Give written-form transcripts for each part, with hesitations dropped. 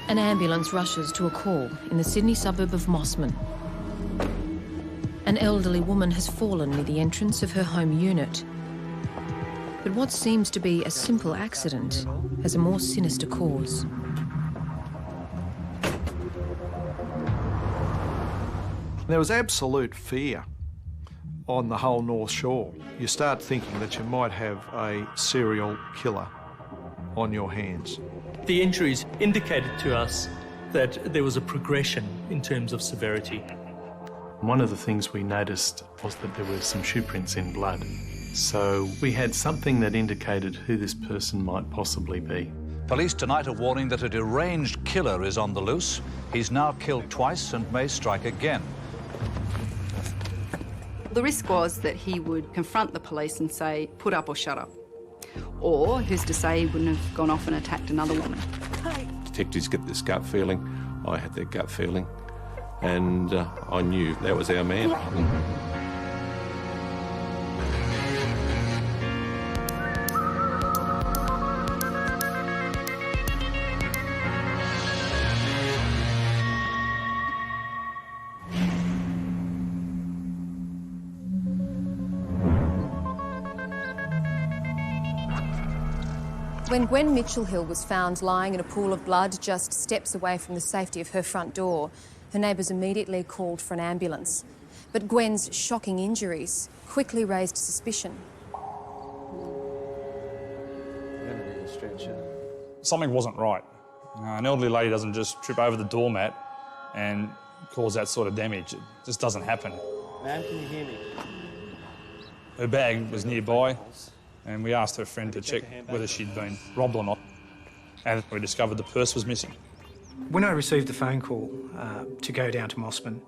An ambulance rushes to a call in the Sydney suburb of Mossman. An elderly woman has fallen near the entrance of her home unit. But what seems to be a simple accident has a more sinister cause. There was absolute fear on the whole North Shore. You start thinking that you might have a serial killer on your hands. The injuries indicated to us that there was a progression in terms of severity. One of the things we noticed was that there were some shoe prints in blood. So we had something that indicated who this person might possibly be. Police tonight are warning that a deranged killer is on the loose. He's now killed twice and may strike again. The risk was that he would confront the police and say, put up or shut up. Or, who's to say he wouldn't have gone off and attacked another woman. Detectives get this gut feeling. I had that gut feeling. And I knew that was our man. When Gwen Mitchell-Hill was found lying in a pool of blood just steps away from the safety of her front door, her neighbours immediately called for an ambulance. But Gwen's shocking injuries quickly raised suspicion. Something wasn't right. An elderly lady doesn't just trip over the doormat and cause that sort of damage. It just doesn't happen. Ma'am, can you hear me? Her bag was nearby, and we asked her friend to check whether she'd been robbed or not, and we discovered the purse was missing. When I received the phone call to go down to Mossman,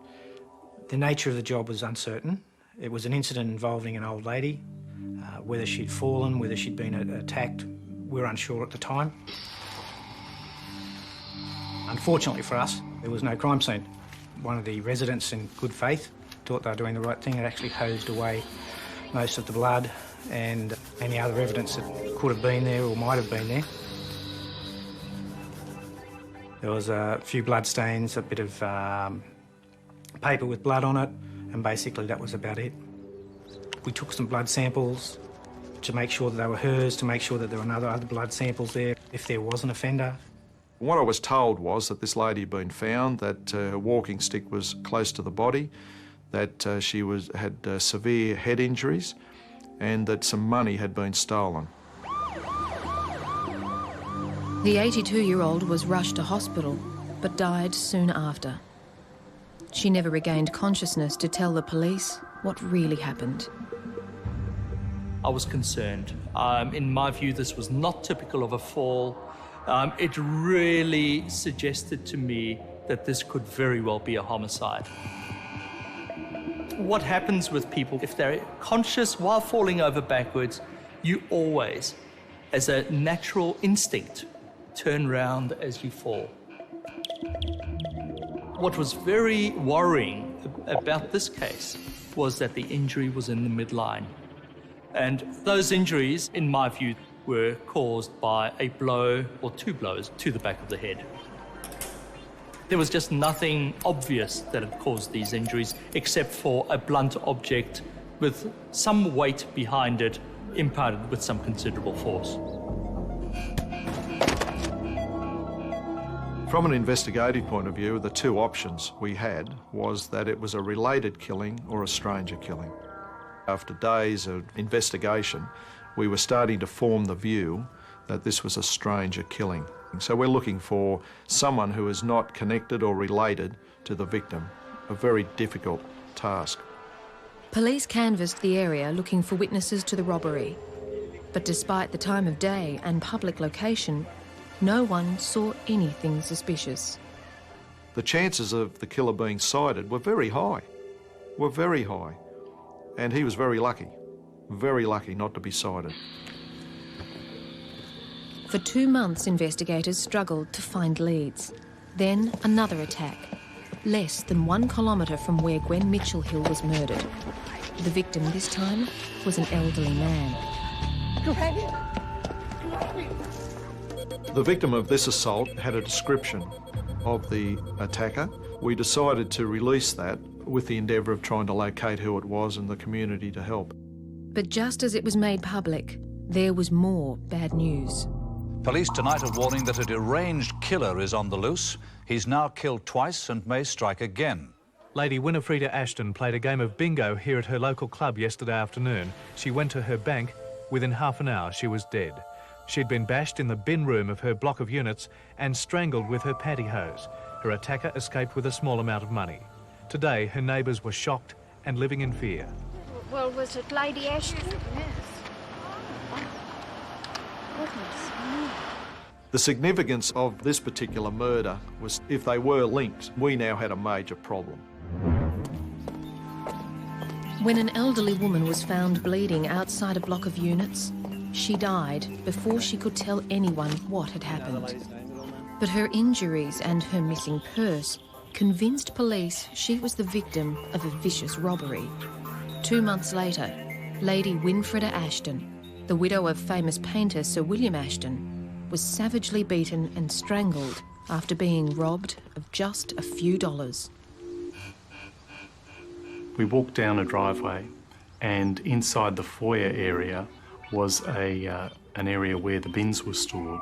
the nature of the job was uncertain. It was an incident involving an old lady. Whether she'd fallen, whether she'd been attacked, we were unsure at the time. Unfortunately for us, there was no crime scene. One of the residents, in good faith, thought they were doing the right thing and actually hosed away most of the blood and any other evidence that could have been there or might have been there. There was a few blood stains, a bit of paper with blood on it, and basically that was about it. We took some blood samples to make sure that they were hers, to make sure that there were no other blood samples there if there was an offender. What I was told was that this lady had been found, that her walking stick was close to the body, that she had severe head injuries, and that some money had been stolen. The 82-year-old was rushed to hospital, but died soon after. She never regained consciousness to tell the police what really happened. I was concerned. In my view, this was not typical of a fall. It really suggested to me that this could very well be a homicide. What happens with people, if they're conscious while falling over backwards, you always, as a natural instinct, turn round as you fall. What was very worrying about this case was that the injury was in the midline. And those injuries, in my view, were caused by a blow or two blows to the back of the head. There was just nothing obvious that had caused these injuries except for a blunt object with some weight behind it, imparted with some considerable force. From an investigative point of view, the two options we had was that it was a related killing or a stranger killing. After days of investigation, we were starting to form the view that this was a stranger killing. So we're looking for someone who is not connected or related to the victim, a very difficult task. Police canvassed the area looking for witnesses to the robbery. But despite the time of day and public location, no one saw anything suspicious. The chances of the killer being sighted were very high, and he was very lucky not to be sighted. For 2 months, investigators struggled to find leads. Then another attack, less than 1 kilometre from where Gwen Mitchell-Hill was murdered. The victim this time was an elderly man. The victim of this assault had a description of the attacker. We decided to release that with the endeavour of trying to locate who it was and the community to help. But just as it was made public, there was more bad news. Police tonight are warning that a deranged killer is on the loose. He's now killed twice and may strike again. Lady Winifreda Ashton played a game of bingo here at her local club yesterday afternoon. She went to her bank. Within half an hour, she was dead. She'd been bashed in the bin room of her block of units and strangled with her pantyhose. Her attacker escaped with a small amount of money. Today, her neighbours were shocked and living in fear. Well, was it Lady Ashton? Yes. The significance of this particular murder was if they were linked, we now had a major problem. When an elderly woman was found bleeding outside a block of units, she died before she could tell anyone what had happened. But her injuries and her missing purse convinced police she was the victim of a vicious robbery. 2 months later, Lady Winifreda Ashton, the widow of famous painter Sir William Ashton, was savagely beaten and strangled after being robbed of just a few dollars. We walked down a driveway, and inside the foyer area was an area where the bins were stored.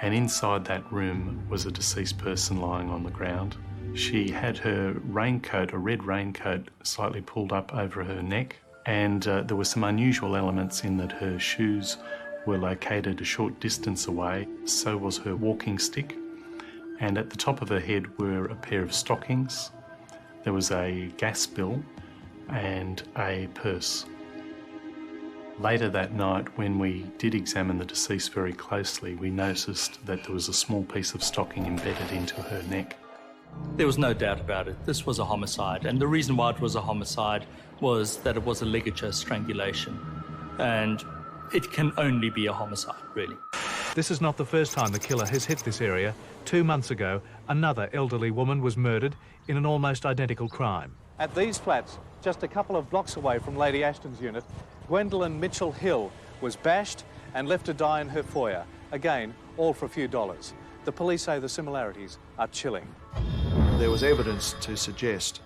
And inside that room was a deceased person lying on the ground. She had her raincoat, a red raincoat, slightly pulled up over her neck, and there were some unusual elements in that her shoes were located a short distance away. So was her walking stick, and at the top of her head were a pair of stockings. There was a gas bill and a purse. Later that night, when we did examine the deceased very closely, we noticed that there was a small piece of stocking embedded into her neck. There was no doubt about it. This was a homicide, and the reason why it was a homicide was that it was a ligature strangulation, and it can only be a homicide, really. This is not the first time the killer has hit this area. 2 months ago, another elderly woman was murdered in an almost identical crime. At these flats, just a couple of blocks away from Lady Ashton's unit, Gwendolyn Mitchell Hill was bashed and left to die in her foyer. Again, all for a few dollars. The police say the similarities are chilling. There was evidence to suggest,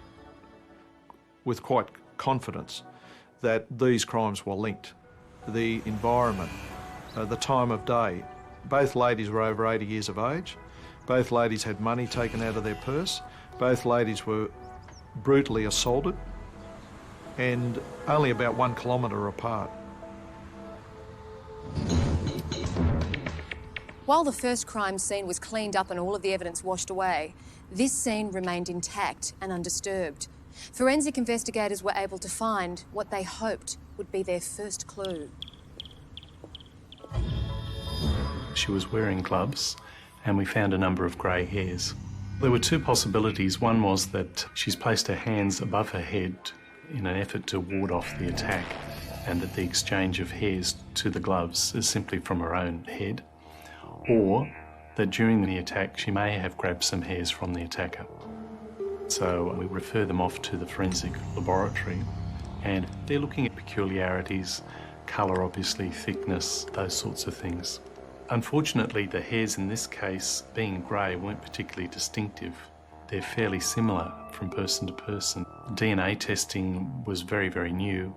with quite confidence, that these crimes were linked. The environment, the time of day. Both ladies were over 80 years of age. Both ladies had money taken out of their purse. Both ladies were brutally assaulted, and only about 1 kilometre apart. While the first crime scene was cleaned up and all of the evidence washed away, this scene remained intact and undisturbed. Forensic investigators were able to find what they hoped would be their first clue. She was wearing gloves, and we found a number of grey hairs. There were 2 possibilities. One was that she's placed her hands above her head in an effort to ward off the attack, and that the exchange of hairs to the gloves is simply from her own head, or that during the attack she may have grabbed some hairs from the attacker. So we refer them off to the forensic laboratory, and they're looking at peculiarities, colour obviously, thickness, those sorts of things. Unfortunately, the hairs in this case, being grey, weren't particularly distinctive. They're fairly similar from person to person. DNA testing was very, very new,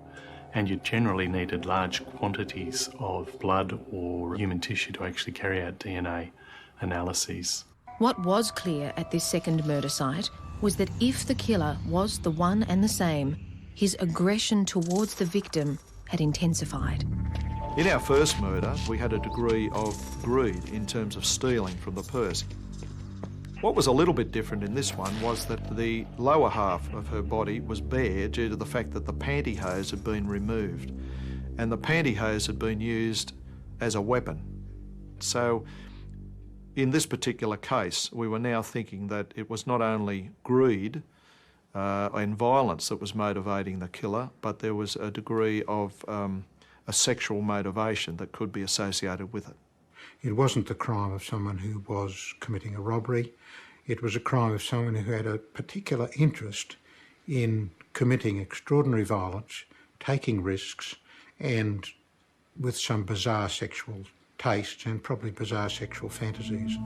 and you generally needed large quantities of blood or human tissue to actually carry out DNA analyses. What was clear at this second murder site was that if the killer was the one and the same, his aggression towards the victim had intensified. In our first murder, we had a degree of greed in terms of stealing from the purse. What was a little bit different in this one was that the lower half of her body was bare due to the fact that the pantyhose had been removed, and the pantyhose had been used as a weapon. So in this particular case, we were now thinking that it was not only greed and violence that was motivating the killer, but there was a degree of a sexual motivation that could be associated with it. It wasn't the crime of someone who was committing a robbery. It was a crime of someone who had a particular interest in committing extraordinary violence, taking risks, and with some bizarre sexual tastes and probably bizarre sexual fantasies.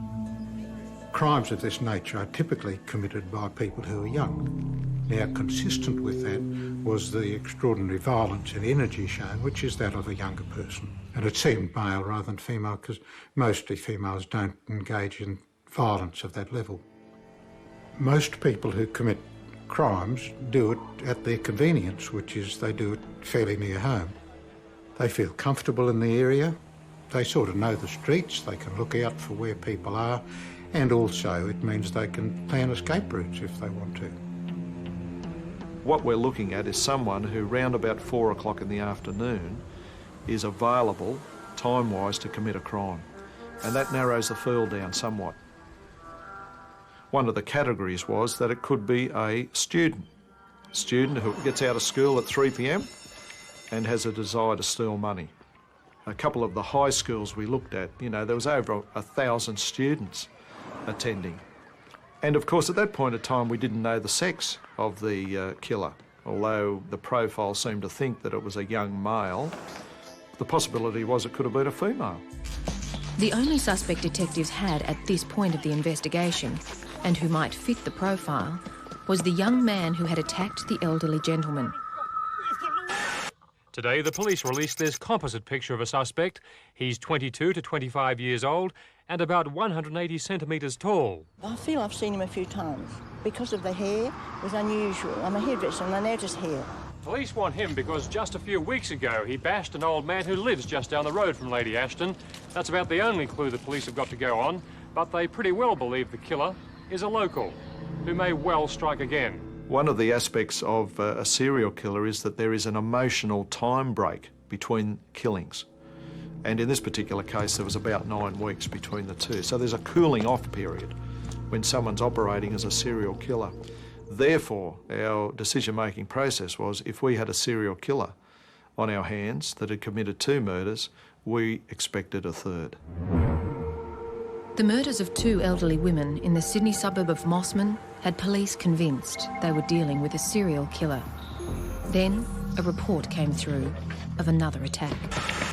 Crimes of this nature are typically committed by people who are young. Now, consistent with that was the extraordinary violence and energy shown, which is that of a younger person. And it seemed male rather than female, because mostly females don't engage in violence of that level. Most people who commit crimes do it at their convenience, which is they do it fairly near home. They feel comfortable in the area, they sort of know the streets, they can look out for where people are, and also it means they can plan escape routes if they want to. What we're looking at is someone who round about 4 o'clock in the afternoon is available time-wise to commit a crime, and that narrows the field down somewhat. One of the categories was that it could be a student who gets out of school at 3 p.m. and has a desire to steal money. A couple of the high schools we looked at, you know, there was over 1,000 students attending. And of course, at that point of time, we didn't know the sex of the killer. Although the profile seemed to think that it was a young male, the possibility was it could have been a female. The only suspect detectives had at this point of the investigation, and who might fit the profile, was the young man who had attacked the elderly gentleman. Today, the police released this composite picture of a suspect. He's 22 to 25 years old and about 180 centimetres tall. I feel I've seen him a few times. Because of the hair, it was unusual. I'm a hairdresser and I notice hair. Police want him because just a few weeks ago he bashed an old man who lives just down the road from Lady Ashton. That's about the only clue the police have got to go on, but they pretty well believe the killer is a local who may well strike again. One of the aspects of a serial killer is that there is an emotional time break between killings. And in this particular case, there was about 9 weeks between the two. So there's a cooling off period when someone's operating as a serial killer. Therefore, our decision-making process was if we had a serial killer on our hands that had committed 2 murders, we expected a third. The murders of 2 elderly women in the Sydney suburb of Mossman had police convinced they were dealing with a serial killer. Then a report came through of another attack.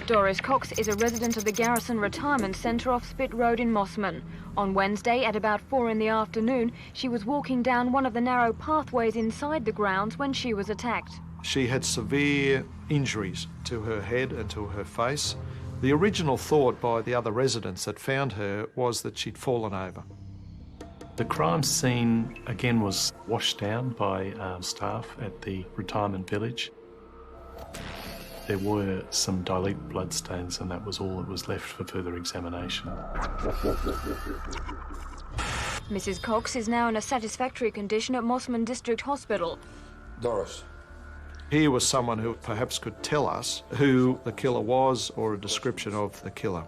Doris Cox is a resident of the Garrison Retirement Centre off Spit Road in Mossman. On Wednesday at about 4 in the afternoon, she was walking down one of the narrow pathways inside the grounds when she was attacked. She had severe injuries to her head and to her face. The original thought by the other residents that found her was that she'd fallen over. The crime scene, again, was washed down by staff at the retirement village. There were some dilute bloodstains, and that was all that was left for further examination. Mrs. Cox is now in a satisfactory condition at Mossman District Hospital. Doris. Here was someone who perhaps could tell us who the killer was or a description of the killer.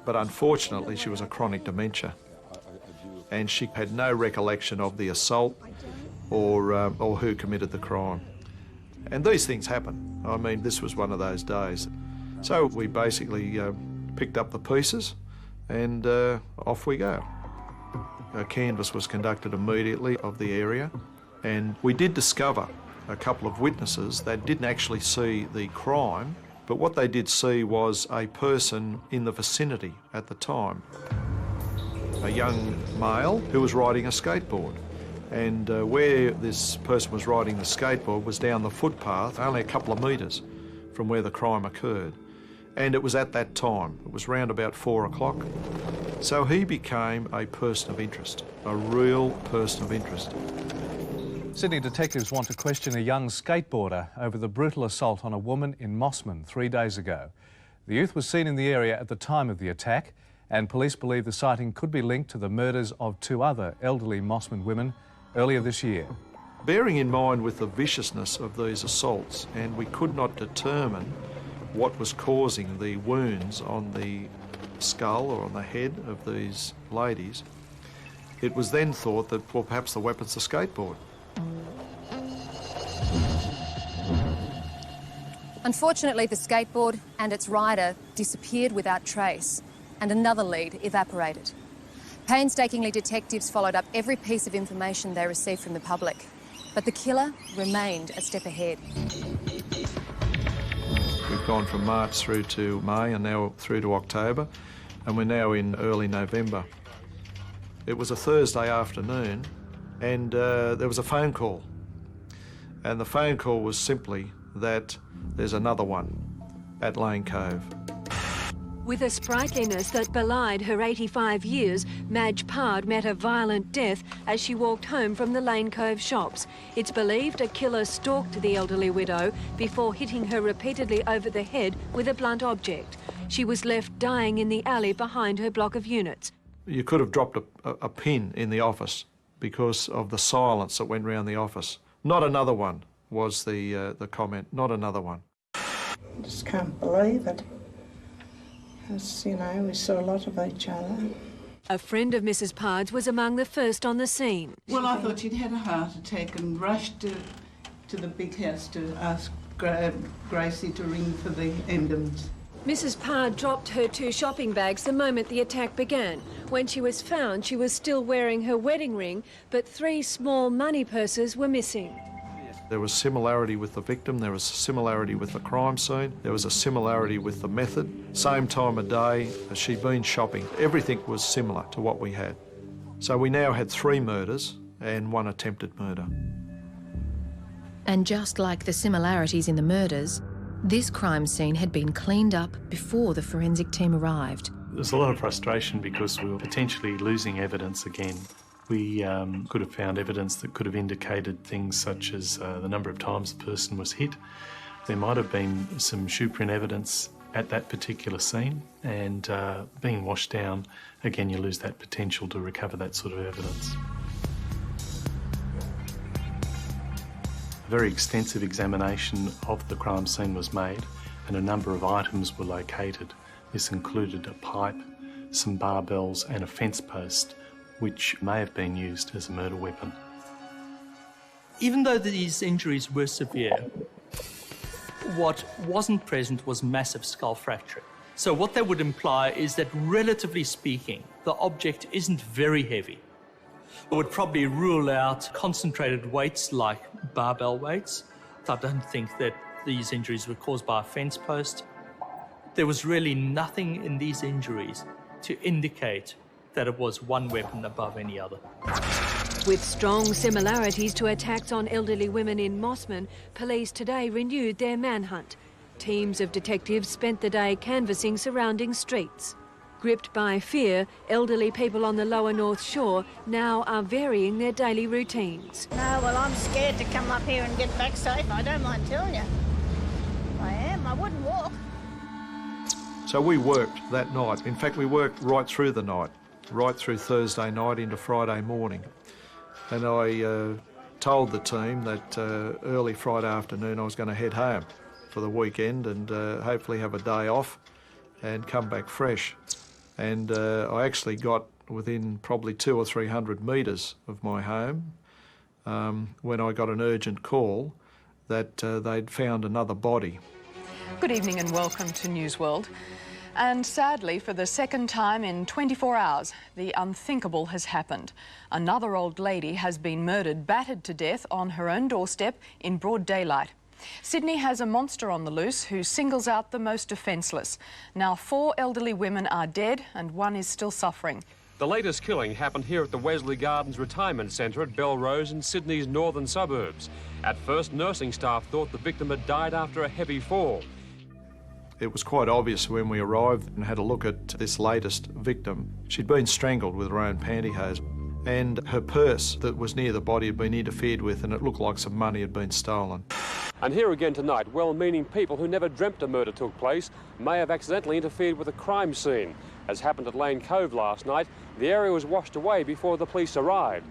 But unfortunately, she was a chronic dementia, and she had no recollection of the assault or who committed the crime. And these things happen. I mean, this was one of those days. So we basically picked up the pieces and off we go. A canvass was conducted immediately of the area, and we did discover a couple of witnesses that didn't actually see the crime, but what they did see was a person in the vicinity at the time. A young male who was riding a skateboard. And where this person was riding the skateboard was down the footpath, only a couple of metres from where the crime occurred. And it was at that time. It was round about 4 o'clock. So he became a person of interest, a real person of interest. Sydney detectives want to question a young skateboarder over the brutal assault on a woman in Mossman 3 days ago. The youth was seen in the area at the time of the attack, and police believe the sighting could be linked to the murders of 2 other elderly Mossman women earlier this year. Bearing in mind with the viciousness of these assaults, and we could not determine what was causing the wounds on the skull or on the head of these ladies, it was then thought that, well, perhaps the weapon's the skateboard. Unfortunately, the skateboard and its rider disappeared without trace, and another lead evaporated. Painstakingly, detectives followed up every piece of information they received from the public, but the killer remained a step ahead. We've gone from March through to May and now through to October, and we're now in early November. It was a Thursday afternoon and there was a phone call. And the phone call was simply that there's another one at Lane Cove. With a sprightliness that belied her 85 years, Madge Pard met a violent death as she walked home from the Lane Cove shops. It's believed a killer stalked the elderly widow before hitting her repeatedly over the head with a blunt object. She was left dying in the alley behind her block of units. You could have dropped a pin in the office because of the silence that went round the office. Not another one was the comment, not another one. I just can't believe it. As you know, we saw a lot of each other. A friend of Mrs. Pard's was among the first on the scene. Well, I thought she'd had a heart attack and rushed to the big house to ask Gracie to ring for the ambulance. Mrs. Pard dropped her 2 shopping bags the moment the attack began. When she was found, she was still wearing her wedding ring, but 3 small money purses were missing. There was similarity with the victim, there was similarity with the crime scene, there was a similarity with the method. Same time of day, she'd been shopping. Everything was similar to what we had. So we now had 3 murders and 1 attempted murder. And just like the similarities in the murders, this crime scene had been cleaned up before the forensic team arrived. There's a lot of frustration because we were potentially losing evidence again. We could have found evidence that could have indicated things such as the number of times the person was hit. There might have been some shoe print evidence at that particular scene, and being washed down, again, you lose that potential to recover that sort of evidence. A very extensive examination of the crime scene was made and a number of items were located. This included a pipe, some barbells and a fence post, which may have been used as a murder weapon. Even though these injuries were severe, what wasn't present was massive skull fracture. So what that would imply is that, relatively speaking, the object isn't very heavy. It would probably rule out concentrated weights like barbell weights. I don't think that these injuries were caused by a fence post. There was really nothing in these injuries to indicate that it was one weapon above any other. With strong similarities to attacks on elderly women in Mossman, police today renewed their manhunt. Teams of detectives spent the day canvassing surrounding streets. Gripped by fear, elderly people on the lower North Shore now are varying their daily routines. No, well, I'm scared to come up here and get back safe. I don't mind telling you. I am. I wouldn't walk. So we worked that night. In fact, we worked right through the night, right through Thursday night into Friday morning. And I told the team that early Friday afternoon I was going to head home for the weekend and hopefully have a day off and come back fresh. And I actually got within probably 200 or 300 metres of my home when I got an urgent call that they'd found another body. Good evening and welcome to News World. And sadly, for the second time in 24 hours, the unthinkable has happened. Another old lady has been murdered, battered to death on her own doorstep in broad daylight. Sydney has a monster on the loose who singles out the most defenceless. Now 4 elderly women are dead and 1 is still suffering. The latest killing happened here at the Wesley Gardens Retirement Centre at Belrose in Sydney's northern suburbs. At first, nursing staff thought the victim had died after a heavy fall. It was quite obvious when we arrived and had a look at this latest victim. She'd been strangled with her own pantyhose, and her purse that was near the body had been interfered with, and it looked like some money had been stolen. And here again tonight, well-meaning people who never dreamt a murder took place may have accidentally interfered with a crime scene. As happened at Lane Cove last night, the area was washed away before the police arrived.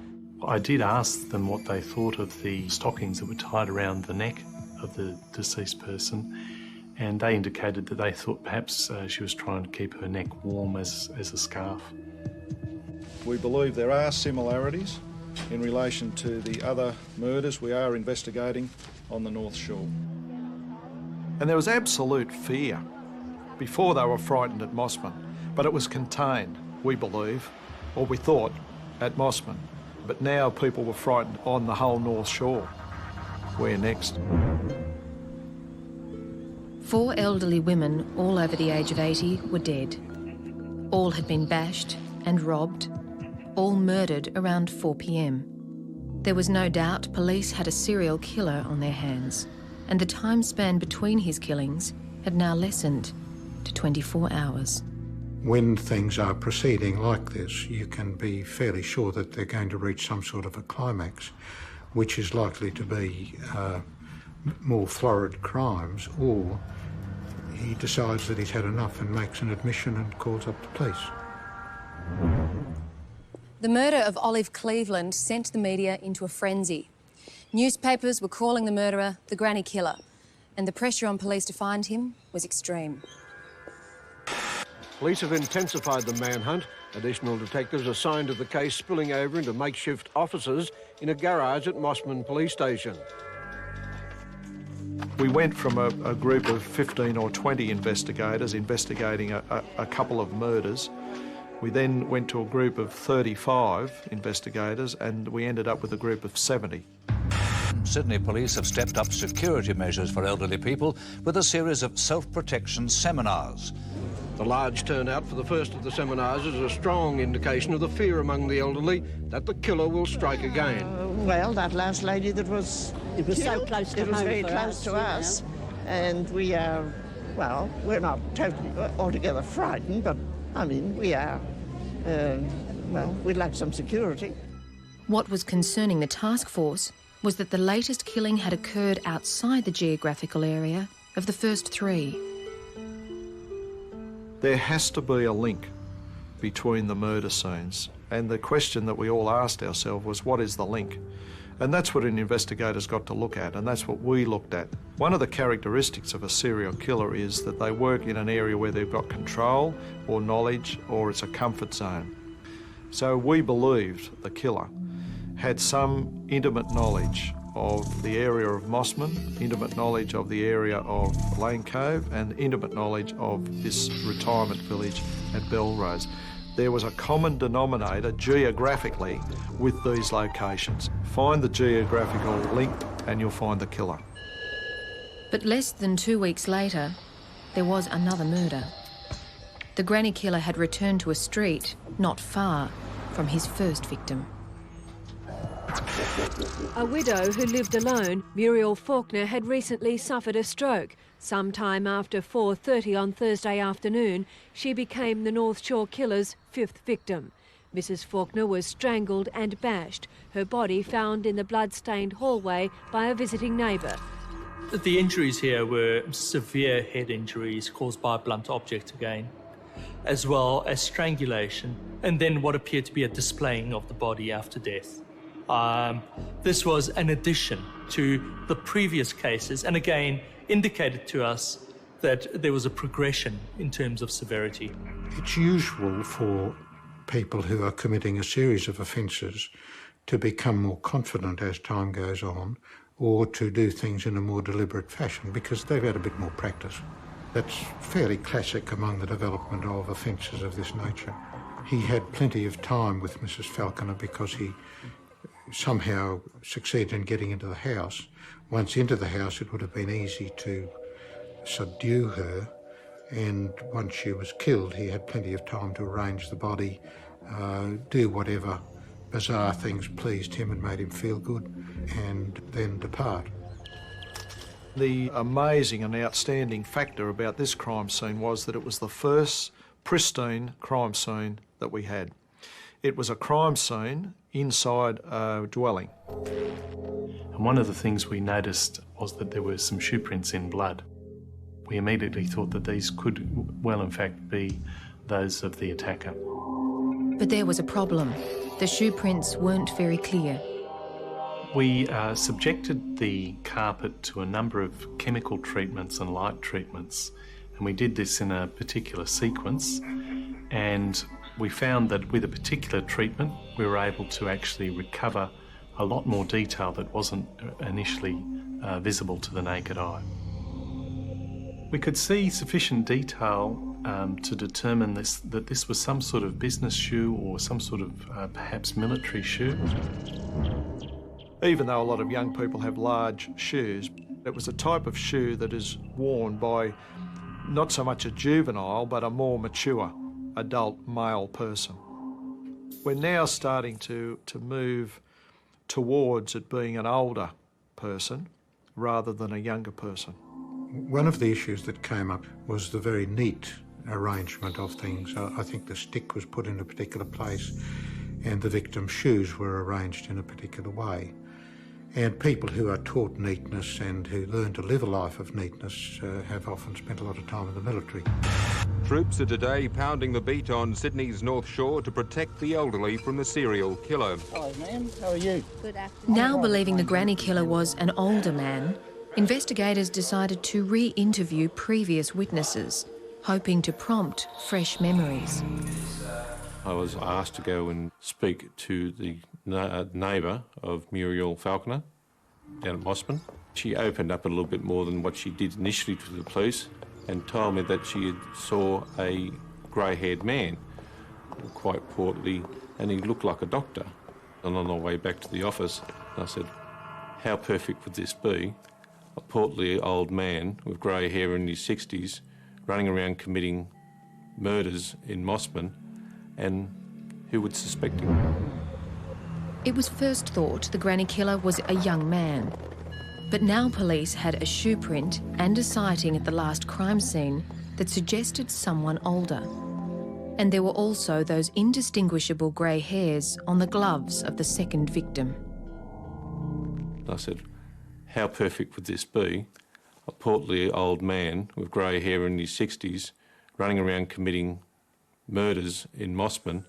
I did ask them what they thought of the stockings that were tied around the neck of the deceased person, and they indicated that they thought perhaps she was trying to keep her neck warm as a scarf. We believe there are similarities in relation to the other murders we are investigating on the North Shore. And there was absolute fear. Before they were frightened at Mossman, but it was contained, we believe, or we thought, at Mossman. But now people were frightened on the whole North Shore. Where next? 4 elderly women, all over the age of 80, were dead. All had been bashed and robbed, all murdered around 4 p.m. There was no doubt police had a serial killer on their hands, and the time span between his killings had now lessened to 24 hours. When things are proceeding like this, you can be fairly sure that they're going to reach some sort of a climax, which is likely to be more florid crimes, or he decides that he's had enough and makes an admission and calls up the police. The murder of Olive Cleveland sent the media into a frenzy. Newspapers were calling the murderer the granny killer, and the pressure on police to find him was extreme. Police have intensified the manhunt. Additional detectives assigned to the case spilling over into makeshift offices in a garage at Mossman Police Station. We went from a group of 15 or 20 investigators investigating a couple of murders. We then went to a group of 35 investigators, and we ended up with a group of 70. Sydney police have stepped up security measures for elderly people with a series of self-protection seminars. The large turnout for the first of the seminars is a strong indication of the fear among the elderly that the killer will strike again. Well, that last lady that was It was killed, so close to it was home very for close us, to you us, know. and we are, well, we're not totally altogether frightened, but I mean, we are, well, we'd like some security. What was concerning the task force was that the latest killing had occurred outside the geographical area of the first 3. There has to be a link between the murder scenes, and the question that we all asked ourselves was, what is the link? And that's what an investigator's got to look at, and that's what we looked at. One of the characteristics of a serial killer is that they work in an area where they've got control or knowledge, or it's a comfort zone. So we believed the killer had some intimate knowledge of the area of Mossman, intimate knowledge of the area of Lane Cove, and intimate knowledge of this retirement village at Belrose. There was a common denominator geographically with these locations. Find the geographical link and you'll find the killer. But less than 2 weeks later, there was another murder. The granny killer had returned to a street not far from his first victim. A widow who lived alone, Muriel Faulkner, had recently suffered a stroke. Sometime after 4:30 on Thursday afternoon, she became the North Shore killer's 5th victim. Mrs. Faulkner was strangled and bashed, her body found in the blood-stained hallway by a visiting neighbour. The injuries here were severe head injuries caused by a blunt object again, as well as strangulation, and then what appeared to be a displaying of the body after death. This was an addition to the previous cases, and again indicated to us that there was a progression in terms of severity. It's usual for people who are committing a series of offences to become more confident as time goes on, or to do things in a more deliberate fashion because they've had a bit more practice. That's fairly classic among the development of offences of this nature. He had plenty of time with Mrs. Falconer because he somehow succeeded in getting into the house. Once into the house, it would have been easy to subdue her, and once she was killed, he had plenty of time to arrange the body, do whatever bizarre things pleased him and made him feel good, and then depart. The amazing and outstanding factor about this crime scene was that it was the first pristine crime scene that we had. It was a crime scene inside a dwelling. And one of the things we noticed was that there were some shoe prints in blood. We immediately thought that these could well in fact be those of the attacker. But there was a problem. The shoe prints weren't very clear. We subjected the carpet to a number of chemical treatments and light treatments, and we did this in a particular sequence, and we found that with a particular treatment we were able to actually recover a lot more detail that wasn't initially visible to the naked eye. We could see sufficient detail to determine that this was some sort of business shoe or some sort of perhaps military shoe. Even though a lot of young people have large shoes, It was a type of shoe that is worn by not so much a juvenile, but a more mature adult male person. We're now starting to move towards it being an older person rather than a younger person. One of the issues that came up was the very neat arrangement of things. I think the stick was put in a particular place and the victim's shoes were arranged in a particular way. And people who are taught neatness and who learn to live a life of neatness have often spent a lot of time in the military. Troops are today pounding the beat on Sydney's North Shore to protect the elderly from the serial killer. Hello, ma'am. How are you? Good afternoon. Now believing the granny killer was an older man, investigators decided to re-interview previous witnesses, hoping to prompt fresh memories. I was asked to go and speak to the neighbour of Muriel Falconer down at Mossman. She opened up a little bit more than what she did initially to the police and told me that she saw a grey-haired man, quite portly, and he looked like a doctor. And on our way back to the office, I said, how perfect would this be? A portly old man with grey hair in his 60s running around committing murders in Mossman, and who would suspect him? It was first thought the granny killer was a young man. But now police had a shoe print and a sighting at the last crime scene that suggested someone older. And there were also those indistinguishable grey hairs on the gloves of the second victim. I said, how perfect would this be? A portly old man with grey hair in his 60s running around committing murders in Mossman,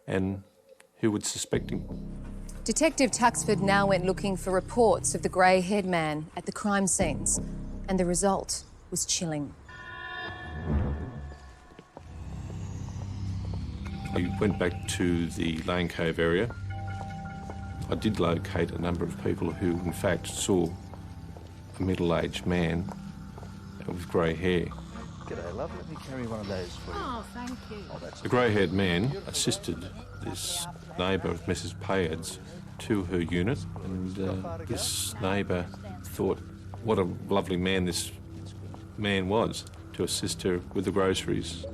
and who would suspect him? Detective Tuxford now went looking for reports of the grey-haired man at the crime scenes, and the result was chilling. I went back to the Lane Cove area. I did locate a number of people who, in fact, saw a middle-aged man with grey hair. G'day, love. Let me carry one of those for you. Oh, thank you. The grey-haired man assisted this neighbour of Mrs. Payard's to her unit, and this neighbour thought what a lovely man this man was to assist her with the groceries.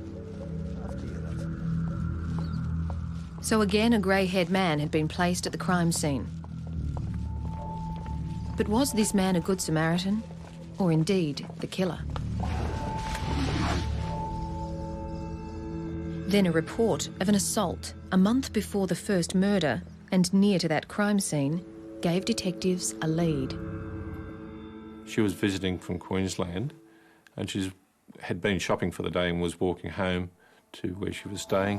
So again, a grey-haired man had been placed at the crime scene. But was this man a good Samaritan, or indeed the killer? Then a report of an assault a month before the first murder and near to that crime scene gave detectives a lead. She was visiting from Queensland and she had been shopping for the day and was walking home to where she was staying.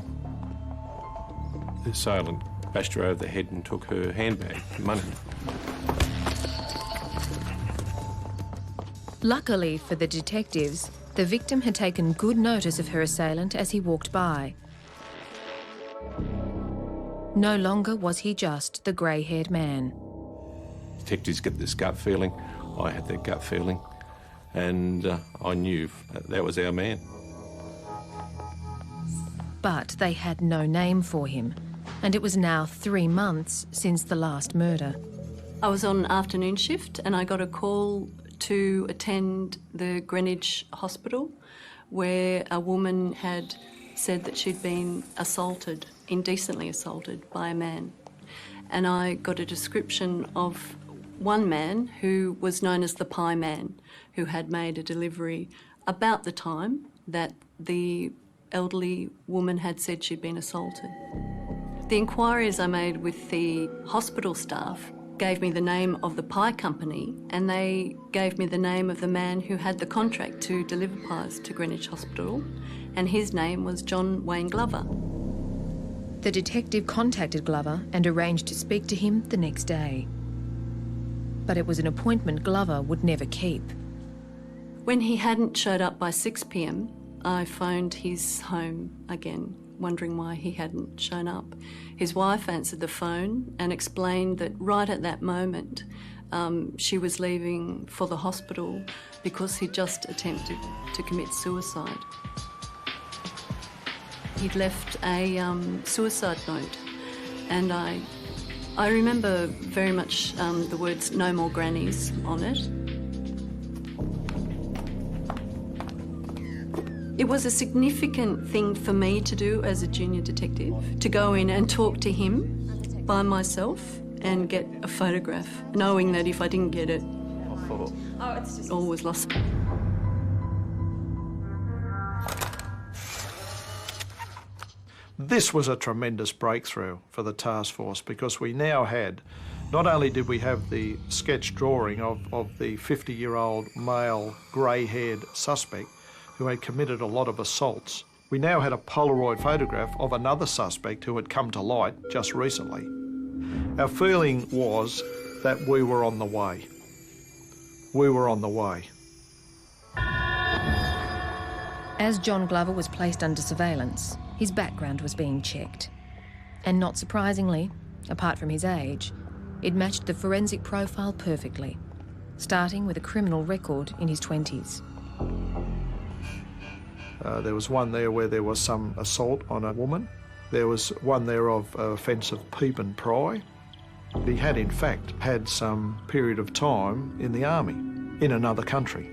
The assailant bashed her over the head and took her handbag, money. Luckily for the detectives, the victim had taken good notice of her assailant as he walked by. No longer was he just the grey-haired man. Detectives get this gut feeling. I had that gut feeling, and I knew that was our man. But they had no name for him, and it was now 3 months since the last murder. I was on afternoon shift and I got a call to attend the Greenwich Hospital where a woman had said that she'd been assaulted, indecently assaulted by a man. And I got a description of one man who was known as the Pie Man, who had made a delivery about the time that the elderly woman had said she'd been assaulted. The inquiries I made with the hospital staff gave me the name of the pie company, and they gave me the name of the man who had the contract to deliver pies to Greenwich Hospital, and his name was John Wayne Glover. The detective contacted Glover and arranged to speak to him the next day. But it was an appointment Glover would never keep. When he hadn't showed up by 6 p.m, I phoned his home again, wondering why he hadn't shown up. His wife answered the phone and explained that right at that moment she was leaving for the hospital because he'd just attempted to commit suicide. He'd left a suicide note, and I remember very much the words "no more grannies" on it. It was a significant thing for me to do as a junior detective, to go in and talk to him by myself and get a photograph, knowing that if I didn't get it, all was lost. This was a tremendous breakthrough for the task force because we now had, not only did we have the sketch drawing of the 50-year-old male grey-haired suspect who had committed a lot of assaults, we now had a Polaroid photograph of another suspect who had come to light just recently. Our feeling was that we were on the way. We were on the way. As John Glover was placed under surveillance, his background was being checked. And not surprisingly, apart from his age, it matched the forensic profile perfectly, starting with a criminal record in his 20s. There was one there where there was some assault on a woman. There was one there of offence of peep and pry. He had, in fact, had some period of time in the army, in another country.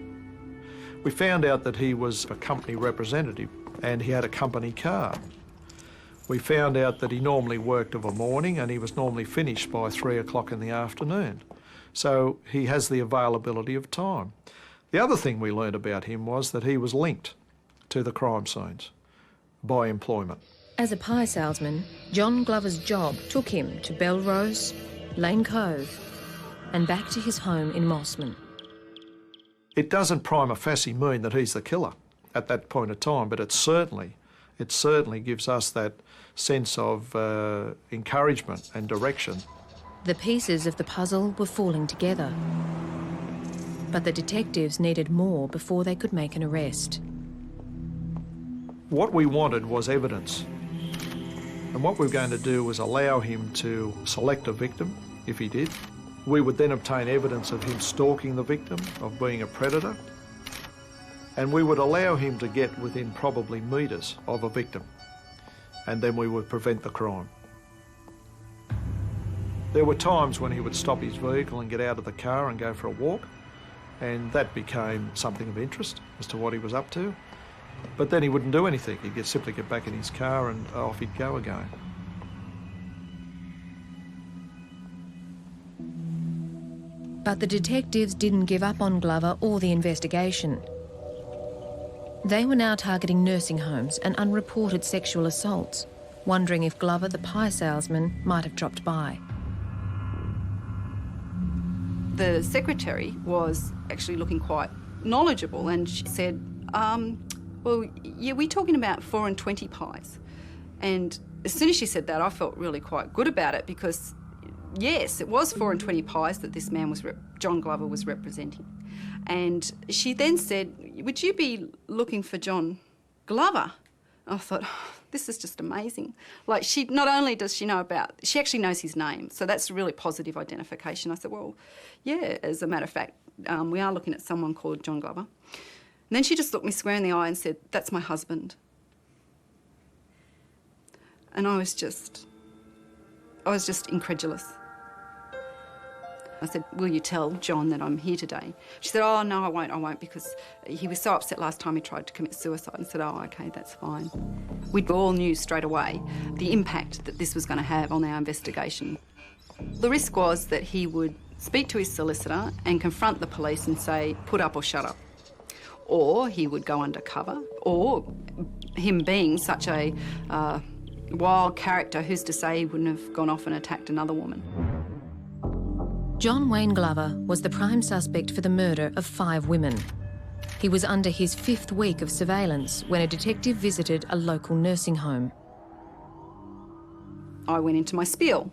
We found out that he was a company representative and he had a company car. We found out that he normally worked of a morning and he was normally finished by 3 o'clock in the afternoon. So he has the availability of time. The other thing we learned about him was that he was linked to the crime scenes by employment. As a pie salesman, John Glover's job took him to Belrose, Lane Cove, and back to his home in Mossman. It doesn't prima facie mean that he's the killer at that point of time, but it certainly gives us that sense of encouragement and direction. The pieces of the puzzle were falling together, but the detectives needed more before they could make an arrest. What we wanted was evidence, and what we were going to do was allow him to select a victim, if he did. We would then obtain evidence of him stalking the victim, of being a predator, and we would allow him to get within probably metres of a victim, and then we would prevent the crime. There were times when he would stop his vehicle and get out of the car and go for a walk, and that became something of interest as to what he was up to. But then he wouldn't do anything. He'd simply get back in his car and off he'd go again. But the detectives didn't give up on Glover or the investigation. They were now targeting nursing homes and unreported sexual assaults, wondering if Glover, the pie salesman, might have dropped by. The secretary was actually looking quite knowledgeable, and she said, well, yeah, we're talking about 4 and 20 pies. And as soon as she said that, I felt really quite good about it because, yes, it was 4 and 20 pies that this man John Glover was representing. And she then said, would you be looking for John Glover? I thought, oh, this is just amazing. Like, not only does she know she actually knows his name, so that's a really positive identification. I said, well, yeah, as a matter of fact, we are looking at someone called John Glover. And then she just looked me square in the eye and said, that's my husband. And I was just incredulous. I said, will you tell John that I'm here today? She said, oh, no, I won't, because he was so upset last time he tried to commit suicide. And said, oh, OK, that's fine. We all knew straight away the impact that this was going to have on our investigation. The risk was that he would speak to his solicitor and confront the police and say, put up or shut up. Or he would go undercover, or him being such a wild character, who's to say he wouldn't have gone off and attacked another woman. John Wayne Glover was the prime suspect for the murder of 5 women. He was under his 5th week of surveillance when a detective visited a local nursing home. I went into my spiel,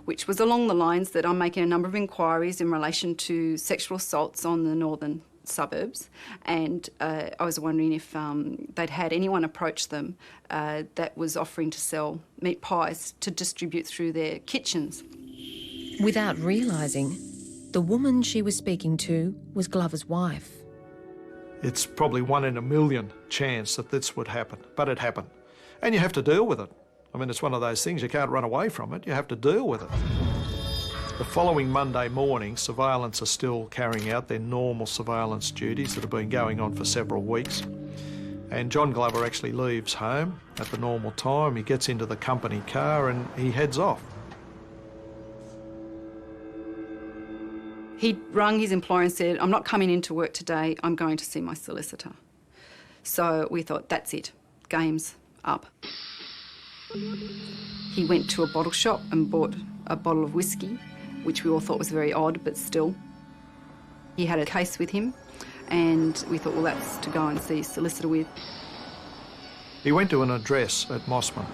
which was along the lines that I'm making a number of inquiries in relation to sexual assaults on the northern suburbs, and I was wondering if they'd had anyone approach them that was offering to sell meat pies to distribute through their kitchens. Without realising, the woman she was speaking to was Glover's wife. It's probably 1 in a million chance that this would happen, but it happened. And you have to deal with it. I mean, it's one of those things, you can't run away from it, you have to deal with it. The following Monday morning, surveillance are still carrying out their normal surveillance duties that have been going on for several weeks. And John Glover actually leaves home at the normal time. He gets into the company car and he heads off. He rung his employer and said, "I'm not coming into work today, I'm going to see my solicitor." So we thought, that's it, game's up. He went to a bottle shop and bought a bottle of whiskey, which we all thought was very odd, but still. He had a case with him, and we thought, well, that's to go and see his solicitor with. He went to an address at Mossman,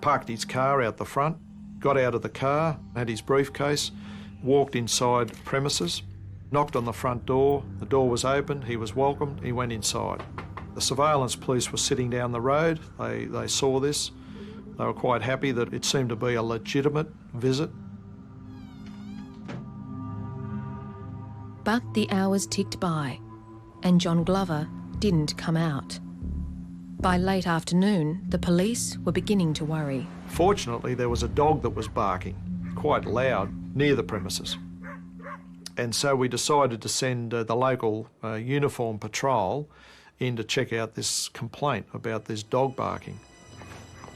parked his car out the front, got out of the car, had his briefcase, walked inside premises, knocked on the front door, the door was opened, he was welcomed, he went inside. The surveillance police were sitting down the road, they saw this, they were quite happy that it seemed to be a legitimate visit. But the hours ticked by, and John Glover didn't come out. By late afternoon, the police were beginning to worry. Fortunately, there was a dog that was barking, quite loud, near the premises. And so we decided to send the local uniform patrol in to check out this complaint about this dog barking.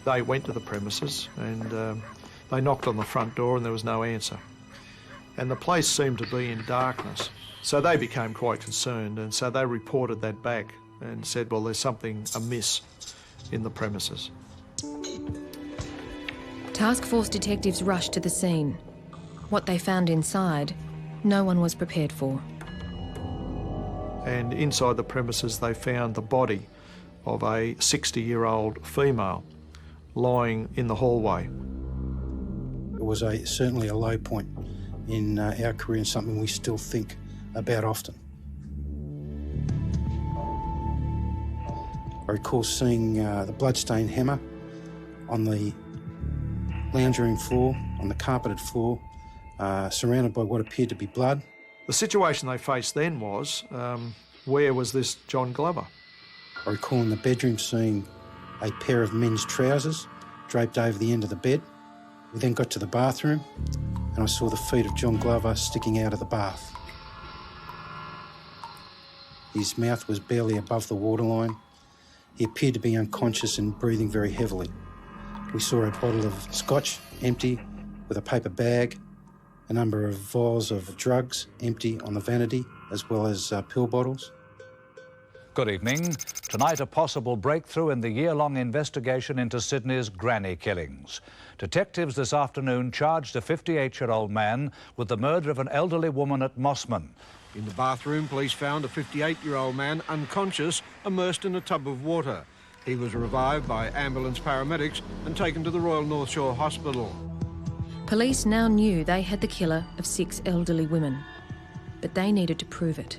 They went to the premises and they knocked on the front door and there was no answer. And the place seemed to be in darkness. So they became quite concerned, and so they reported that back and said, well, there's something amiss in the premises. Task Force detectives rushed to the scene. What they found inside, no one was prepared for. And inside the premises they found the body of a 60-year-old female lying in the hallway. It was certainly a low point in our career and something we still think about often. I recall seeing the bloodstained hammer on the lounge room floor, on the carpeted floor, surrounded by what appeared to be blood. The situation they faced then was, where was this John Glover? I recall in the bedroom seeing a pair of men's trousers draped over the end of the bed. We then got to the bathroom and I saw the feet of John Glover sticking out of the bath. His mouth was barely above the waterline. He appeared to be unconscious and breathing very heavily. We saw a bottle of scotch, empty, with a paper bag, a number of vials of drugs, empty, on the vanity, as well as pill bottles. Good evening. Tonight, a possible breakthrough in the year-long investigation into Sydney's granny killings. Detectives this afternoon charged a 58-year-old man with the murder of an elderly woman at Mossman. In the bathroom, police found a 58-year-old man unconscious, immersed in a tub of water. He was revived by ambulance paramedics and taken to the Royal North Shore Hospital. Police now knew they had the killer of 6 elderly women, but they needed to prove it.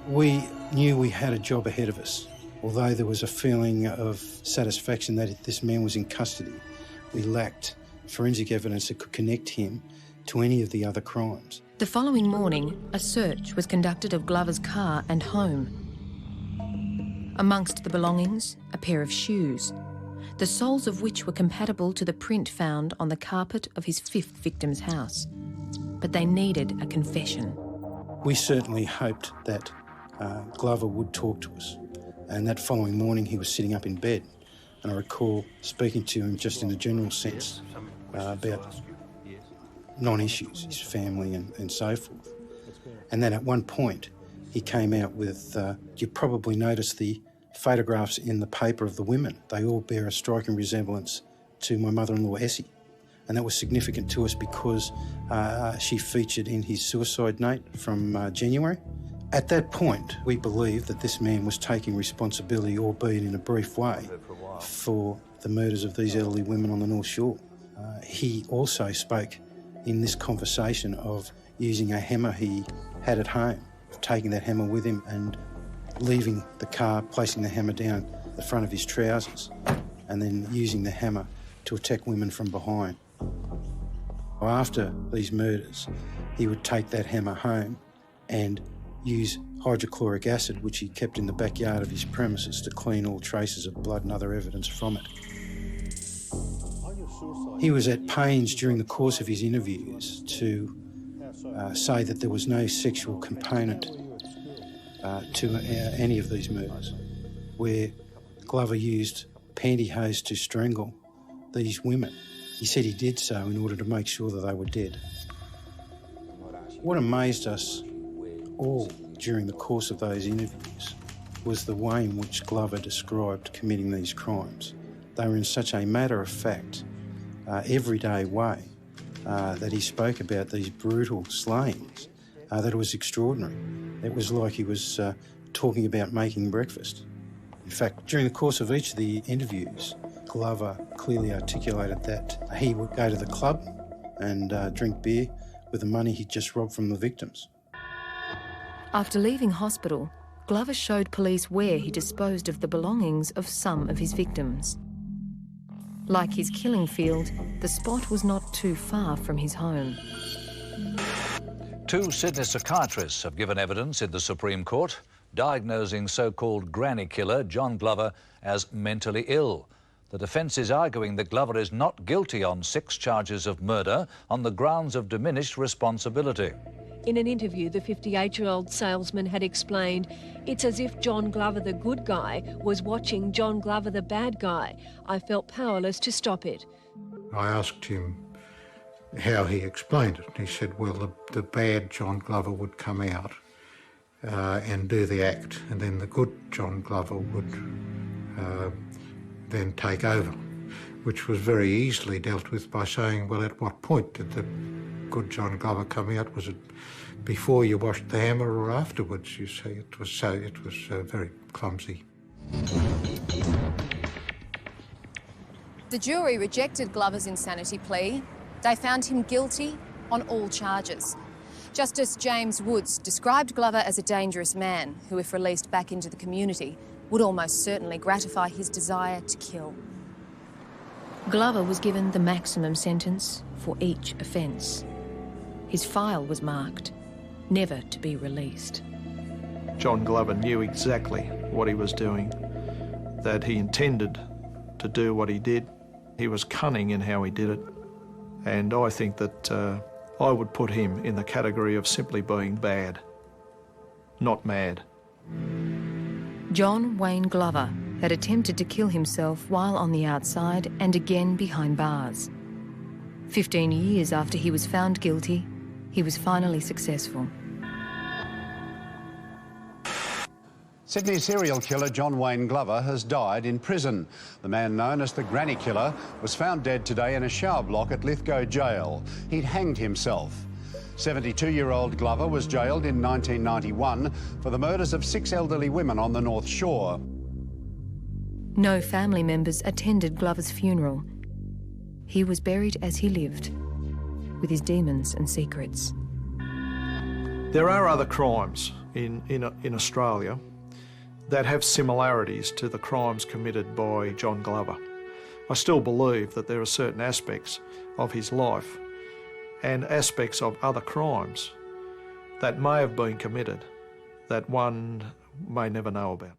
We knew we had a job ahead of us. Although there was a feeling of satisfaction that this man was in custody, we lacked forensic evidence that could connect him to any of the other crimes. The following morning, a search was conducted of Glover's car and home. Amongst the belongings, a pair of shoes, the soles of which were compatible to the print found on the carpet of his 5th victim's house. But they needed a confession. We certainly hoped that Glover would talk to us. And that following morning he was sitting up in bed. And I recall speaking to him just in a general sense about non-issues, his family and so forth. And then at one point he came out with, you probably noticed the photographs in the paper of the women. They all bear a striking resemblance to my mother-in-law Essie. And that was significant to us because she featured in his suicide note from January. At that point, we believed that this man was taking responsibility, albeit in a brief way, for the murders of these elderly women on the North Shore. He also spoke in this conversation of using a hammer he had at home, taking that hammer with him and leaving the car, placing the hammer down the front of his trousers, and then using the hammer to attack women from behind. After these murders, he would take that hammer home and use hydrochloric acid, which he kept in the backyard of his premises, to clean all traces of blood and other evidence from it. He was at pains during the course of his interviews to say that there was no sexual component to any of these murders, where Glover used pantyhose to strangle these women. He said he did so in order to make sure that they were dead. What amazed us all during the course of those interviews was the way in which Glover described committing these crimes. They were in such a matter-of-fact, everyday way that he spoke about these brutal slayings that it was extraordinary. It was like he was talking about making breakfast. In fact, during the course of each of the interviews, Glover clearly articulated that he would go to the club and drink beer with the money he'd just robbed from the victims. After leaving hospital, Glover showed police where he disposed of the belongings of some of his victims. Like his killing field, the spot was not too far from his home. 2 Sydney psychiatrists have given evidence in the Supreme Court, diagnosing so-called granny killer John Glover as mentally ill. The defence is arguing that Glover is not guilty on 6 charges of murder on the grounds of diminished responsibility. In an interview, the 58-year-old salesman had explained, "It's as if John Glover, the good guy, was watching John Glover, the bad guy. I felt powerless to stop it." I asked him how he explained it. He said, well, the bad John Glover would come out and do the act, and then the good John Glover would then take over, which was very easily dealt with by saying, well, at what point did the good John Glover come out? Was it before you washed the hammer or afterwards? You see, it was very clumsy. The jury rejected Glover's insanity plea. They found him guilty on all charges. Justice James Woods described Glover as a dangerous man who, if released back into the community, would almost certainly gratify his desire to kill. Glover was given the maximum sentence for each offence. His file was marked, never to be released. John Glover knew exactly what he was doing, that he intended to do what he did. He was cunning in how he did it, and I think that I would put him in the category of simply being bad, not mad. John Wayne Glover had attempted to kill himself while on the outside and again behind bars. 15 years after he was found guilty, he was finally successful. Sydney serial killer John Wayne Glover has died in prison. The man known as the Granny Killer was found dead today in a shower block at Lithgow Jail. He'd hanged himself. 72-year-old Glover was jailed in 1991 for the murders of 6 elderly women on the North Shore. No family members attended Glover's funeral. He was buried as he lived, with his demons and secrets. There are other crimes in Australia that have similarities to the crimes committed by John Glover. I still believe that there are certain aspects of his life and aspects of other crimes that may have been committed that one may never know about.